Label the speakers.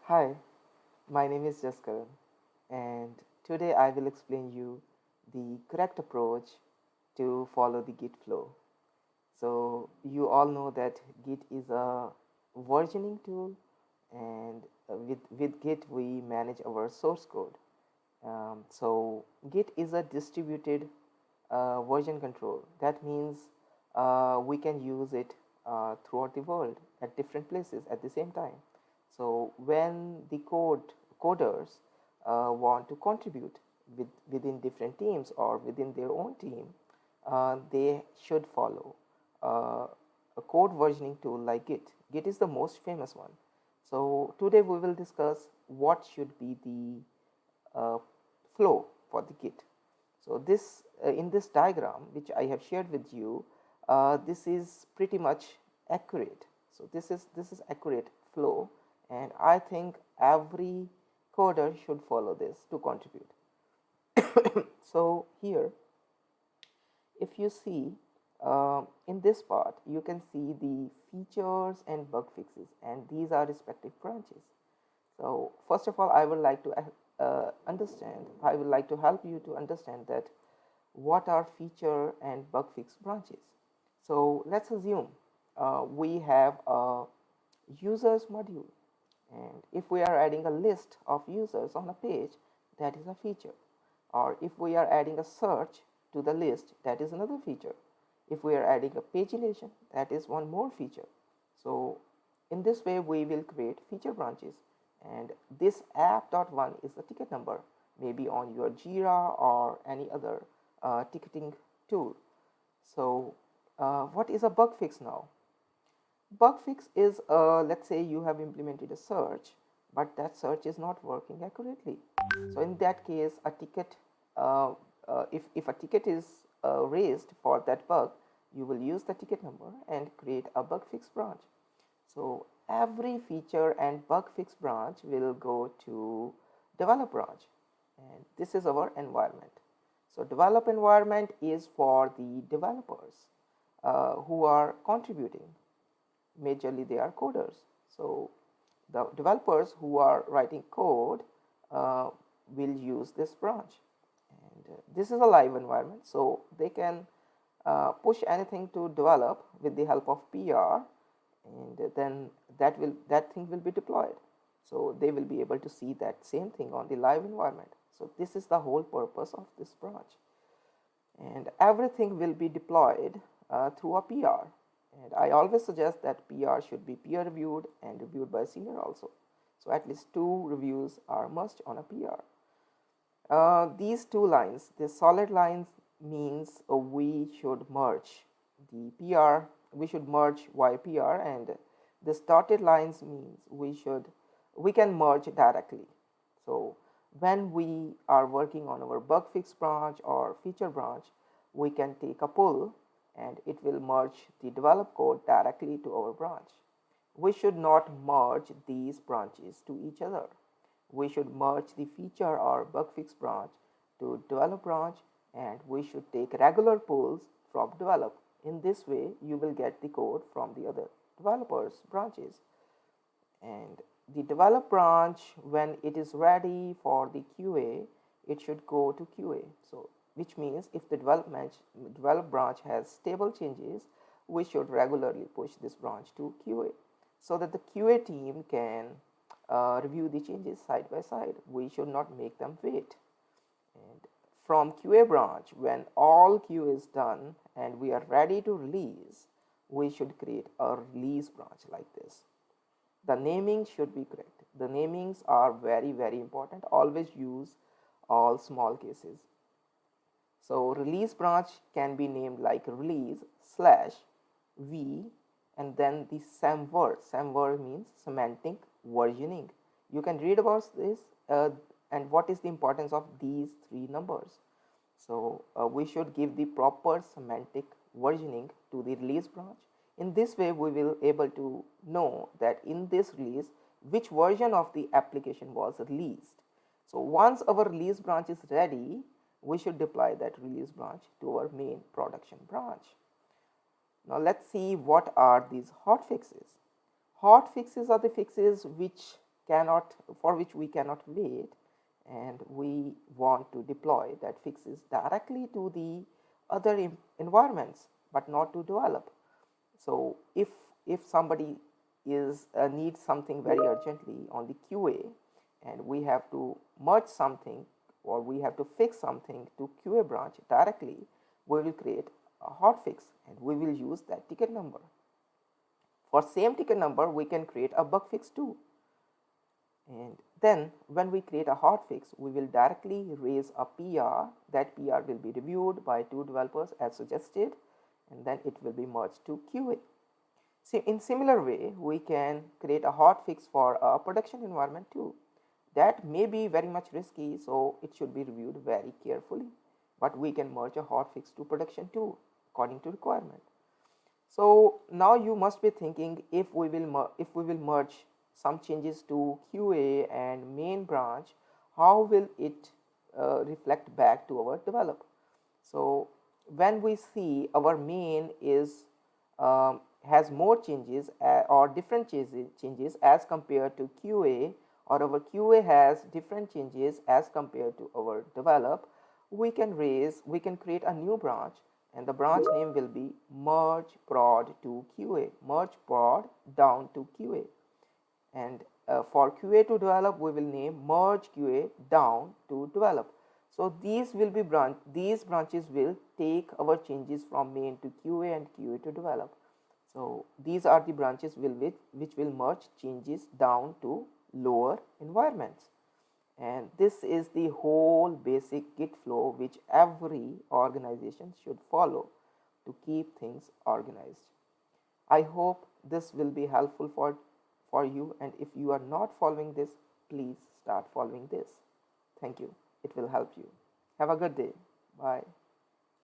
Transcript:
Speaker 1: Hi, my name is Jaskaran, and today I will explain you the correct approach to follow the Git flow. So you all know that Git is a versioning tool, and with Git we manage our source code. So Git is a distributed version control. That means we can use it throughout the world at different places at the same time. So when the coders want to contribute within different teams or within their own team, they should follow a code versioning tool like Git. Git is the most famous one. So today we will discuss what should be the flow for the Git. So this in this diagram which I have shared with you, this is pretty much accurate. So this is accurate flow, and I think every coder should follow this to contribute. So here, if you see in this part, you can see the features and bug fixes, and these are respective branches. So first of all, I would like to I would like to help you to understand that what are feature and bug fix branches. So let's assume we have a users module, and if we are adding a list of users on a page, that is a feature. Or if we are adding a search to the list, that is another feature. If we are adding a page relation, that is one more feature. So in this way we will create feature branches, and this app.1 is the ticket number, maybe on your Jira or any other ticketing tool. So what is a bug fix now? Bug fix is, let's say you have implemented a search, but that search is not working accurately. So in that case, a ticket, if a ticket is raised for that bug, you will use the ticket number and create a bug fix branch. So every feature and bug fix branch will go to develop branch, and this is our environment. So develop environment is for the developers who are contributing. Majorly they are coders. So the developers who are writing code will use this branch, and this is a live environment, so they can push anything to develop with the help of PR, and then that thing will be deployed. So they will be able to see that same thing on the live environment. So this is the whole purpose of this branch, and everything will be deployed through a PR. And I always suggest that PR should be peer reviewed and reviewed by senior also. So at least 2 reviews are must on a PR. These 2 lines, the solid lines means we should merge the PR, we should merge via PR, and the dotted lines means we can merge directly. So when we are working on our bug fix branch or feature branch, we can take a pull and it will merge the develop code directly to our branch. We should not merge these branches to each other. We should merge the feature or bug fix branch to develop branch, and we should take regular pulls from develop. In this way, you will get the code from the other developers branches. And the develop branch, when it is ready for the QA, it should go to QA. So which means if the develop branch has stable changes, we should regularly push this branch to QA so that the QA team can review the changes side by side. We should not make them wait. And from QA branch, when all QA is done and we are ready to release, we should create a release branch like this. The naming should be correct. The namings are very, very important. Always use all small cases. So release branch can be named like release slash v, and then the SAM word. SAM word means semantic versioning. You can read about this and what is the importance of these 3 numbers. So we should give the proper semantic versioning to the release branch. In this way, we will able to know that in this release, which version of the application was released. So once our release branch is ready, we should deploy that release branch to our main production branch. Now let's see what are these hot fixes. Hot fixes are the fixes which cannot, for which we cannot wait, and we want to deploy that fixes directly to the other environments, but not to develop. So if somebody is needs something very urgently on the QA, and we have to merge something or we have to fix something to QA branch directly, we will create a hotfix and we will use that ticket number. For same ticket number, we can create a bug fix too. And then when we create a hotfix, we will directly raise a PR. That PR will be reviewed by 2 developers as suggested, and then it will be merged to QA. See, in similar way, we can create a hotfix for a production environment too. That may be very much risky, so it should be reviewed very carefully. But we can merge a hotfix to production too, according to requirement. So now you must be thinking, if we will merge some changes to QA and main branch, how will it reflect back to our develop? So when we see our main is has more changes or different changes as compared to QA, or our QA has different changes as compared to our develop, we can create a new branch, and the branch name will be merge prod to QA, merge prod down to QA. And for QA to develop, we will name merge QA down to develop. So these branches will take our changes from main to QA and QA to develop. So these are the branches which will merge changes down to lower environments. And this is the whole basic Git flow which every organization should follow to keep things organized. I hope this will be helpful for you, and if you are not following this, please start following this. Thank you. It will help you. Have a good day. Bye.